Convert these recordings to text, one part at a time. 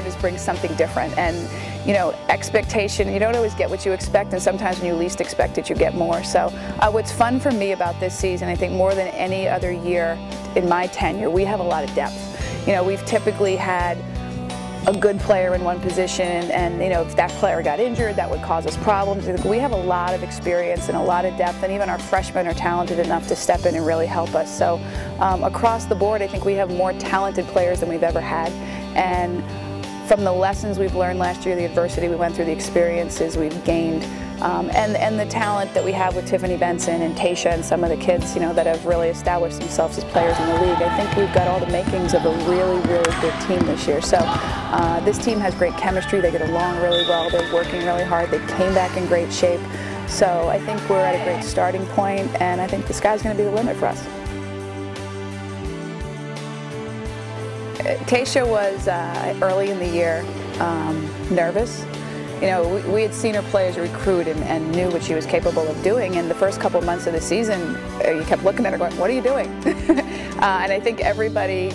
is bring something different. And you know, expectation, you don't always get what you expect, and sometimes when you least expect it, you get more. So what's fun for me about this season, I think more than any other year in my tenure, we have a lot of depth. You know, we've typically had a good player in one position, and you know, if that player got injured, that would cause us problems. We have a lot of experience and a lot of depth, and even our freshmen are talented enough to step in and really help us. So across the board, I think we have more talented players than we've ever had. And from the lessons we've learned last year, the adversity we went through, the experiences we've gained, and the talent that we have with Tiffany Benson and Tasha and some of the kids, you know, that have really established themselves as players in the league, I think we've got all the makings of a really, really good team this year. So this team has great chemistry. They get along really well. They're working really hard. They came back in great shape. So I think we're at a great starting point, and I think the sky's going to be the limit for us. Tasha was early in the year nervous. You know, we had seen her play as a recruit and knew what she was capable of doing. And the first couple months of the season, you kept looking at her going, "What are you doing?" And I think everybody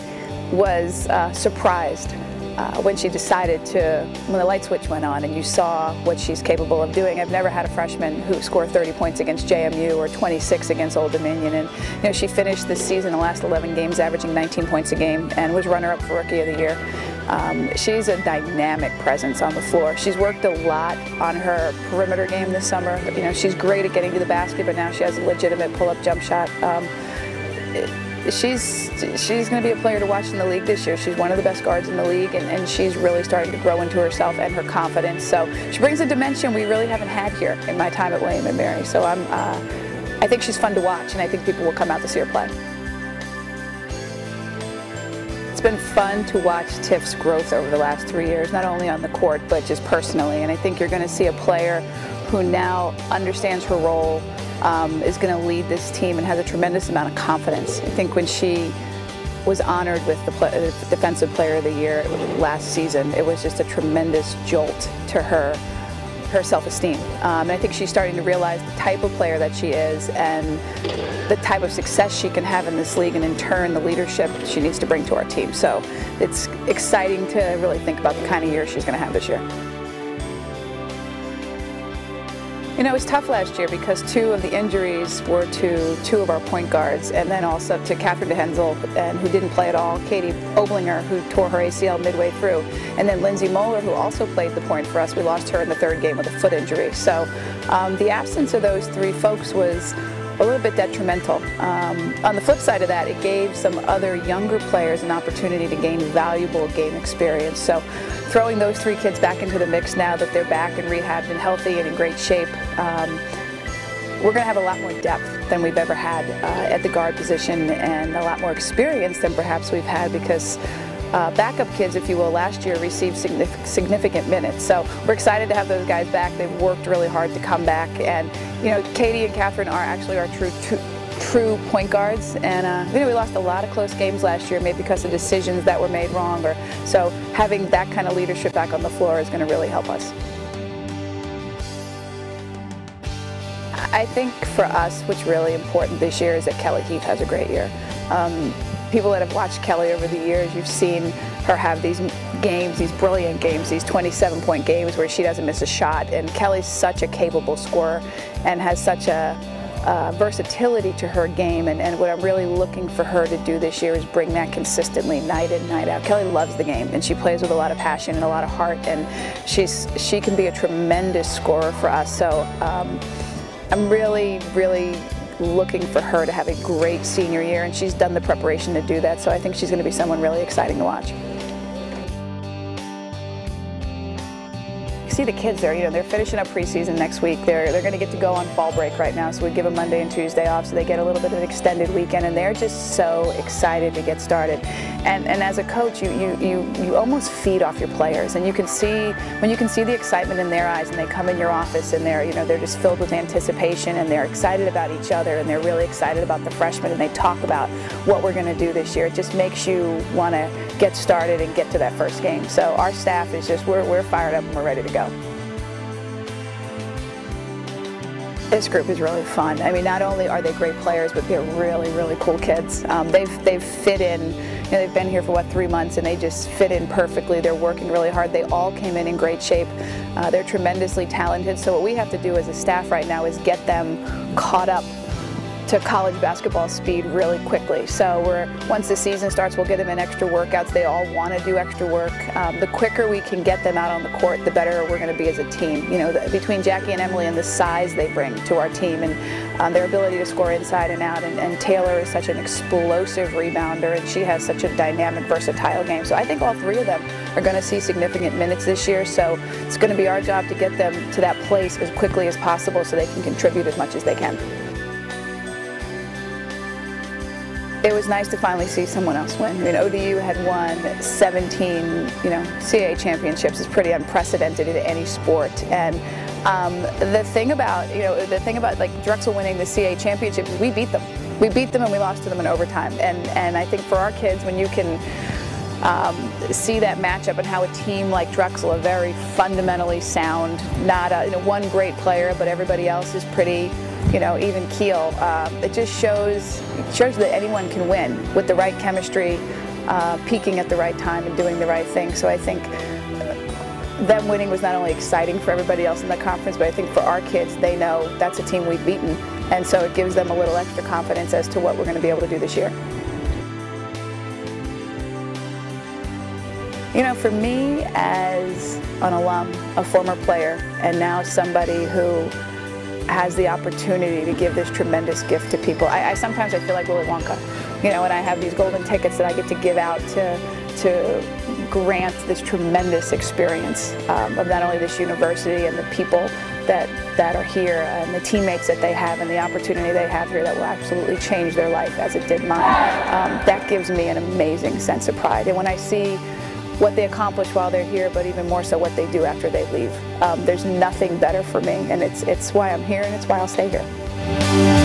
was surprised when she decided to, when the light switch went on and you saw what she's capable of doing. I've never had a freshman who scored 30 points against JMU or 26 against Old Dominion. And you know, she finished this season, the last 11 games, averaging 19 points a game and was runner-up for Rookie of the Year. She's a dynamic presence on the floor. She's worked a lot on her perimeter game this summer. You know, she's great at getting to the basket, but now she has a legitimate pull-up jump shot. She's going to be a player to watch in the league this year. She's one of the best guards in the league, and she's really starting to grow into herself and her confidence. So she brings a dimension we really haven't had here in my time at William & Mary. So I think she's fun to watch, and I think people will come out to see her play. It's been fun to watch Tiff's growth over the last 3 years, not only on the court, but just personally. And I think you're going to see a player who now understands her role, is going to lead this team and has a tremendous amount of confidence. I think when she was honored with the Defensive Player of the Year last season, it was just a tremendous jolt to her self-esteem. And I think she's starting to realize the type of player that she is and the type of success she can have in this league, and in turn the leadership she needs to bring to our team. So it's exciting to really think about the kind of year she's going to have this year. You know, it was tough last year because 2 of the injuries were to 2 of our point guards, and then also to Catherine DeHenzel, who didn't play at all, Katie Oblinger, who tore her ACL midway through, and then Lindsay Moeller, who also played the point for us. We lost her in the 3rd game with a foot injury. So the absence of those 3 folks was a little bit detrimental. On the flip side of that, it gave some other younger players an opportunity to gain valuable game experience. So throwing those 3 kids back into the mix now that they're back and rehabbed and healthy and in great shape, we're going to have a lot more depth than we've ever had at the guard position, and a lot more experience than perhaps we've had, because backup kids, if you will, last year received significant minutes. So we're excited to have those guys back. They've worked really hard to come back, and you know, Katie and Catherine are actually our true point guards. And you know, we lost a lot of close games last year, maybe because of decisions that were made wrong. So having that kind of leadership back on the floor is going to really help us. I think for us, what's really important this year is that Kelly Heath has a great year. People that have watched Kelly over the years, you've seen her have these games, these brilliant games, these 27-point games where she doesn't miss a shot. And Kelly's such a capable scorer and has such a versatility to her game. And what I'm really looking for her to do this year is bring that consistently, night in, night out. Kelly loves the game, and she plays with a lot of passion and a lot of heart, and she can be a tremendous scorer for us. So I'm really looking for her to have a great senior year, and she's done the preparation to do that. So I think she's going to be someone really exciting to watch. See the kids there, you know, they're finishing up preseason next week. They're going to get to go on fall break right now, so we give them Monday and Tuesday off, so they get a little bit of an extended weekend, and they're just so excited to get started. And as a coach, you almost feed off your players, and you can see when you can see the excitement in their eyes, and they come in your office and they're just filled with anticipation, and they're excited about each other, and they're really excited about the freshmen, and they talk about what we're going to do this year. It just makes you want to get started and get to that first game. So our staff is just, we're fired up and we're ready to go. This group is really fun. I mean, not only are they great players, but they're really, really cool kids. They've fit in they've been here for, what, 3 months, and they just fit in perfectly. They're working really hard. They all came in great shape. They're tremendously talented. So what we have to do as a staff right now is get them caught up to college basketball speed really quickly. So once the season starts, we'll get them in extra workouts. They all want to do extra work. The quicker we can get them out on the court, the better we're going to be as a team. Between Jackie and Emily and the size they bring to our team, and their ability to score inside and out, and Taylor is such an explosive rebounder, and she has such a dynamic, versatile game. So I think all three of them are going to see significant minutes this year. So it's going to be our job to get them to that place as quickly as possible so they can contribute as much as they can. It was nice to finally see someone else win. ODU had won 17, CAA championships. Is pretty unprecedented in any sport. And the thing about like Drexel winning the CAA championships is we beat them. We beat them and we lost to them in overtime. And I think for our kids, when you can see that matchup and how a team like Drexel, a very fundamentally sound, not one great player, but everybody else is pretty, even keel. It just shows that anyone can win with the right chemistry, peaking at the right time and doing the right thing. So I think them winning was not only exciting for everybody else in the conference, but I think for our kids, they know that's a team we've beaten. And so it gives them a little extra confidence as to what we're going to be able to do this year. For me as an alum, a former player, and now somebody who has the opportunity to give this tremendous gift to people. Sometimes I feel like Willy Wonka, and I have these golden tickets that I get to give out to grant this tremendous experience of not only this university and the people that are here and the teammates that they have and the opportunity they have here that will absolutely change their life as it did mine. That gives me an amazing sense of pride. And when I see what they accomplish while they're here, but even more so what they do after they leave. There's nothing better for me, and it's why I'm here and it's why I'll stay here.